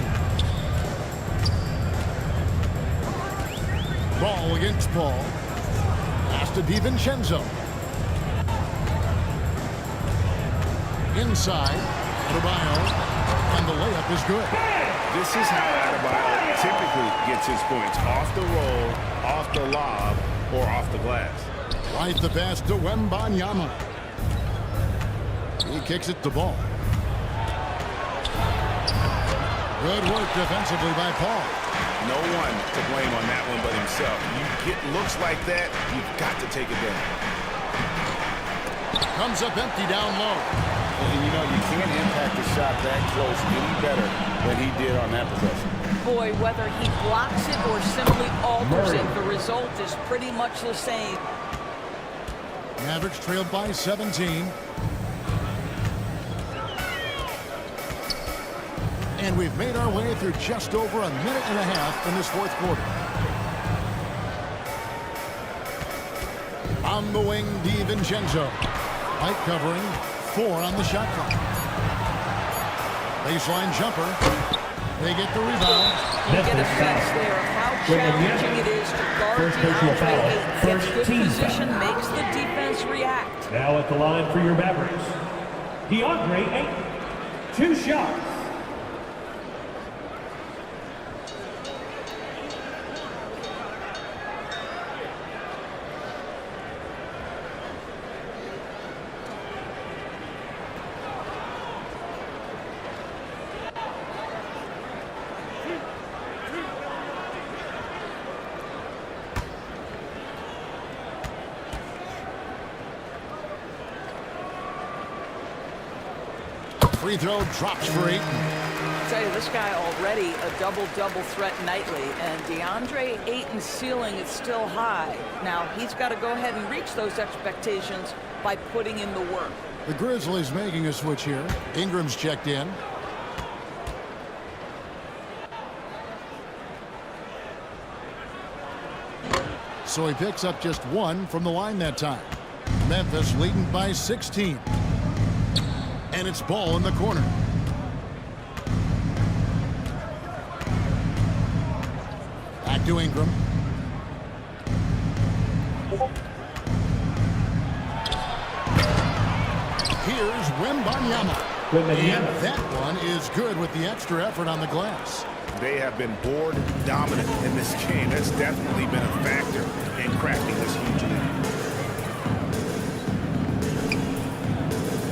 Ball against Paul. Pass to DiVincenzo. Inside. Adebayo. And the layup is good. This is how Adebayo typically gets his points. Off the roll, off the lob, or off the glass. Right the pass to Wembanyama. He kicks it to Ball. Good work defensively by Paul. No one to blame on that one but himself. You get looks like that, you've got to take it down. Comes up empty down low. And you know, you can't impact the shot that close any better than he did on that possession. Boy, whether he blocks it or simply alters it, the result is pretty much the same. Mavericks trailed by 17. And we've made our way through just over a minute and a half in this fourth quarter. On the wing, DiVincenzo. White covering, 4 on the shot clock. Baseline jumper. They get the rebound. You get a sense there of how challenging it is to guard DeAndre Ayton. Gets good position, makes the defense react. Now at the line for your Mavericks, DeAndre Ayton. 2 shots. Free throw drops for Ayton. I tell you, this guy already a double-double threat nightly, and DeAndre Ayton's ceiling is still high. Now, he's got to go ahead and reach those expectations by putting in the work. The Grizzlies making a switch here. Ingram's checked in. So he picks up just 1 from the line that time. Memphis leading by 16. And it's Ball in the corner. Back to Ingram. Here's Wembanyama. And that one is good with the extra effort on the glass. They have been board dominant in this game. That's definitely been a factor in crafting this huge lead.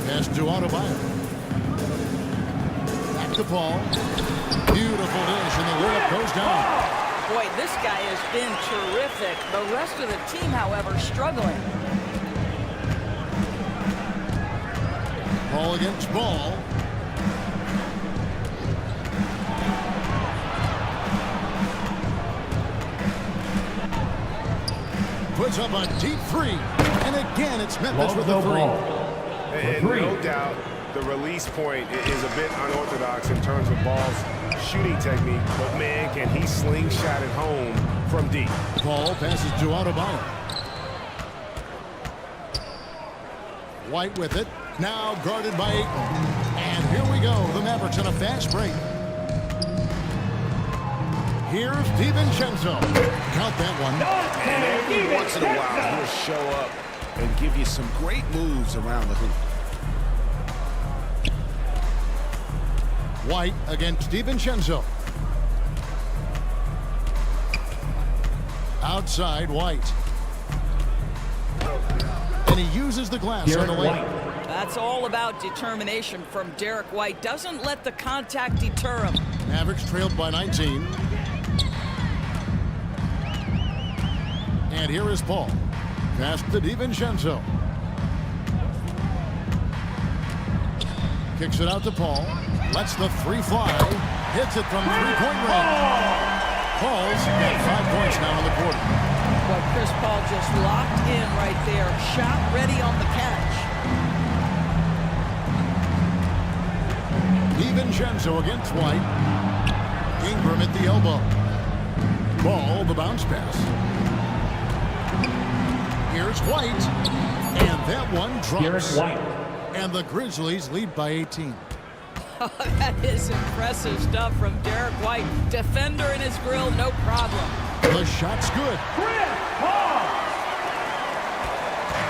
Pass to Adebayo. Back to Paul. Beautiful dish, and the layup goes down. Boy, this guy has been terrific. The rest of the team, however, struggling. Ball against Ball. Puts up a deep 3. And again, it's Memphis with a 3. And no doubt, the release point is a bit unorthodox in terms of Ball's shooting technique. But, man, can he slingshot it home from deep. Ball passes to Adebayo. White with it. Now guarded by Ayton. And here we go. The Mavericks on a fast break. Here's DiVincenzo. Count that one. And every once in a while, he'll show up and give you some great moves around the hoop. White against DiVincenzo. Outside, White. And he uses the glass on the lane. That's all about determination from Derek White. Doesn't let the contact deter him. Mavericks trailed by 19. And here is Paul. Pass to DiVincenzo. Kicks it out to Paul. Lets the three fly. Hits it from three-point range. Paul's got 5 points now in the quarter. But Chris Paul just locked in right there. Shot ready on the catch. DiVincenzo against White. Ingram at the elbow. Ball, the bounce pass. Here's White. And that one drops. And the Grizzlies lead by 18. That is impressive stuff from Derek White. Defender in his grill, no problem. The shot's good.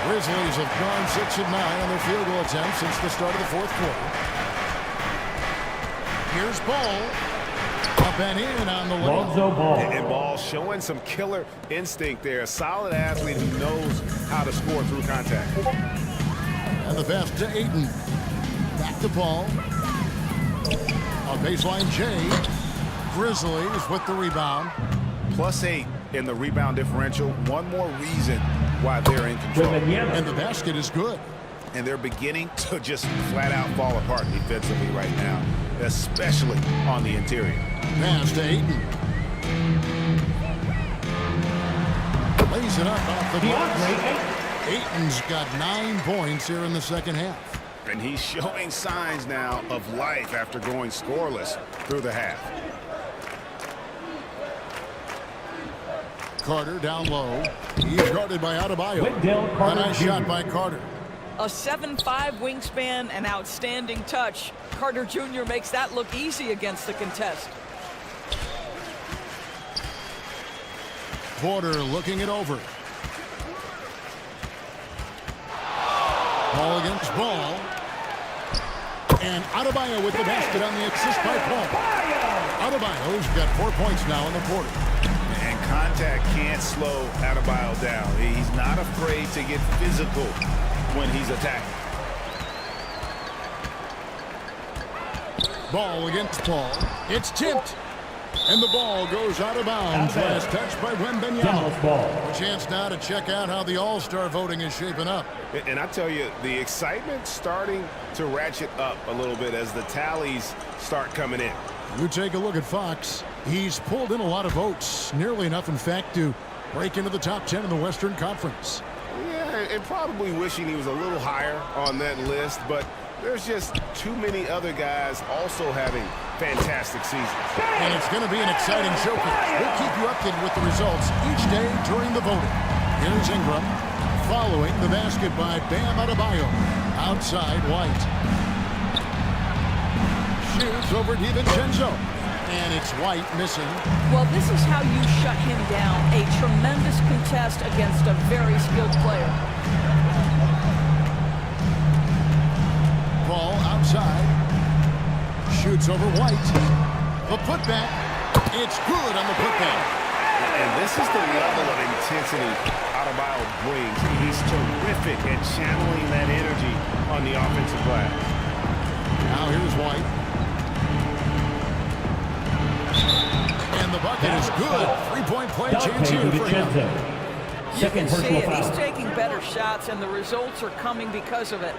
Grizzlies have gone 6 of 9 on their field goal attempts since the start of the fourth quarter. Here's Ball. Up and in on the layup. And Ball showing some killer instinct there. A solid athlete who knows how to score through contact. And the pass to Ayton. Back to Ball. On baseline, Jay. Grizzlies with the rebound. +8 in the rebound differential. One more reason why they're in control. And the basket is good. And they're beginning to just flat out fall apart defensively right now, especially on the interior. Pass to Ayton. Lays it up off the glass. Ayton's got 9 points here in the second half. And he's showing signs now of life after going scoreless through the half. Carter down low. He's guarded by Adebayo. A nice shot by Carter. A 7'5" wingspan and outstanding touch. Carter Jr. makes that look easy against the contest. Porter looking it over. Ball against Ball. And Adebayo with the basket on the assist by Paul. Adebayo's got 4 points now in the quarter. And contact can't slow Adebayo down. He's not afraid to get physical when he's attacking. Ball against Paul. It's tipped. And the ball goes out of bounds. Last touch by Wembanyama. A chance now to check out how the All-Star voting is shaping up. And I tell you, the excitement's starting to ratchet up a little bit as the tallies start coming in. You take a look at Fox. He's pulled in a lot of votes. Nearly enough, in fact, to break into the top 10 in the Western Conference. Yeah, and probably wishing he was a little higher on that list, but there's just too many other guys also having fantastic seasons. And it's going to be an exciting showcase. We'll keep you updated with the results each day during the voting. Here's Ingram following the basket by Bam Adebayo. Outside, White. Shoots over DiVincenzo. And it's White missing. Well, this is how you shut him down. A tremendous contest against a very skilled player. Ball outside. Shoots over White. The putback. It's good on the putback. And this is the level of intensity Adebayo brings. He's terrific at channeling that energy on the offensive glass. Now here's White. And the bucket is good. 3-point play chance here for him. You can see it. He's taking better shots, and the results are coming because of it.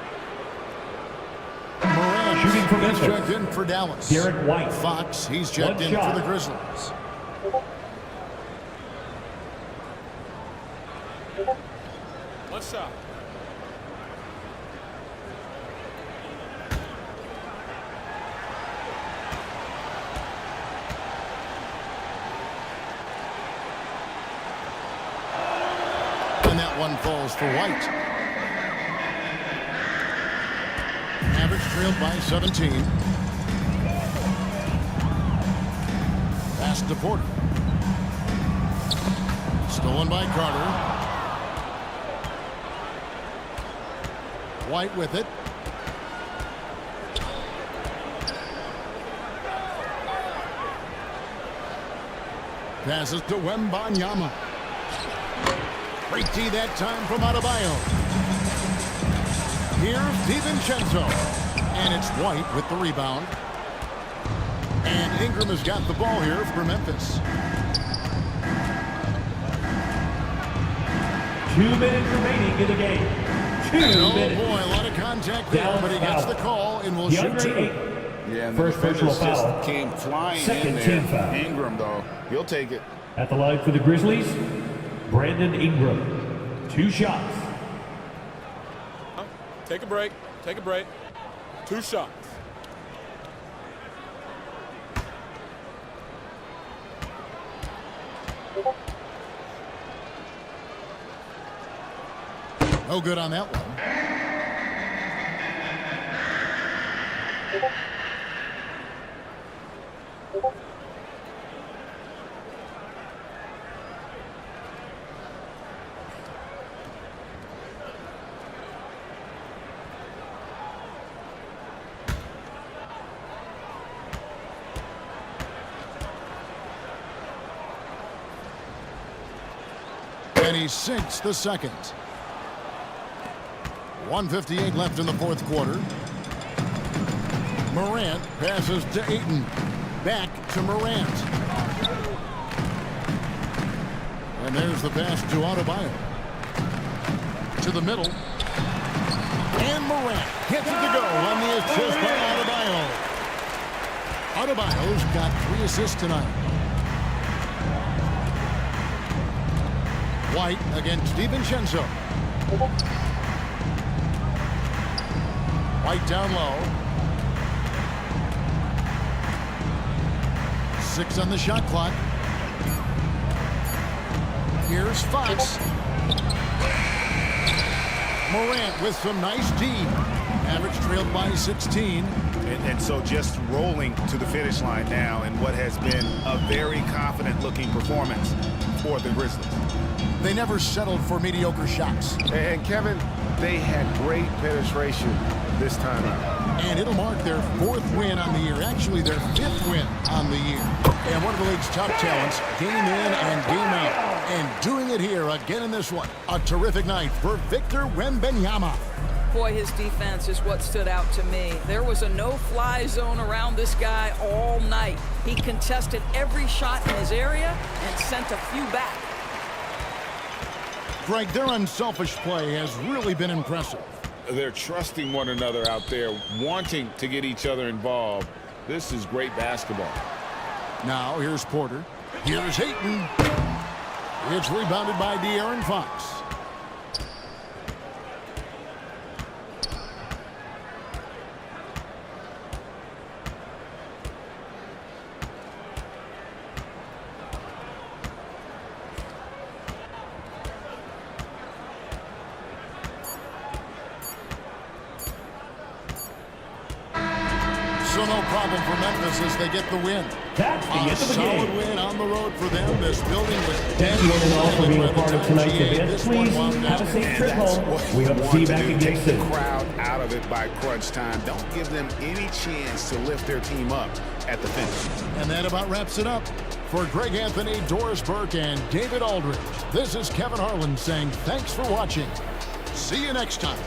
Morant, Shooting for he's Memphis. checked in for Dallas. Derek White. Fox, he's checked One in shot. for the Grizzlies. What's up? And that one falls for White. Mavericks trailed by 17. Pass to Porter. Stolen by Carter. White with it. Passes to Wembanyama. Great D that time from Adebayo. Here's DiVincenzo. And it's White with the rebound. And Ingram has got the ball here for Memphis. 2 minutes remaining in the game. 2 Oh minutes. boy, a lot of contact there, but he gets the call and will shoot two. Yeah, and First the defenders personal foul. just came flying Second in team there. foul. Ingram, though, he'll take it. At the line for the Grizzlies, Brandon Ingram. 2 shots. Take a break. Take a break. 2 shots. No good on that one. And he sinks the second. 1:58 left in the fourth quarter. Morant passes to Ayton. Back to Morant. And there's the pass to Adebayo. To the middle. And Morant gets it to go on the assist by Adebayo. Adebayo's got 3 assists tonight. White against DiVincenzo. White down low. 6 on the shot clock. Here's Fox. Morant with some nice D. Average trailed by 16. And so just rolling to the finish line now in what has been a very confident-looking performance for the Grizzlies. They never settled for mediocre shots. And Kevin, they had great penetration this time out. And it'll mark their 4th win on the year. Actually, their 5th win on the year. And one of the league's top talents, game in and game out. And doing it here again in this one. A terrific night for Victor Wembanyama. Boy, his defense is what stood out to me. There was a no-fly zone around this guy all night. He contested every shot in his area and sent a few back. Greg, their unselfish play has really been impressive. They're trusting one another out there, wanting to get each other involved. This is great basketball. Now, here's Porter. Here's Ayton. It's rebounded by De'Aaron Fox. So no problem for Memphis as they get the win. That's the end of the solid game. win on the road for them. This building was dead. Thank you one and all for being a part of tonight's GA. event. This Please one wound have a down. safe trip That's home. what We hope to want see you back do. again Take soon. the crowd out of it by crunch time. Don't give them any chance to lift their team up at the finish. And that about wraps it up. For Greg Anthony, Doris Burke, and David Aldridge, this is Kevin Harlan saying thanks for watching. See you next time.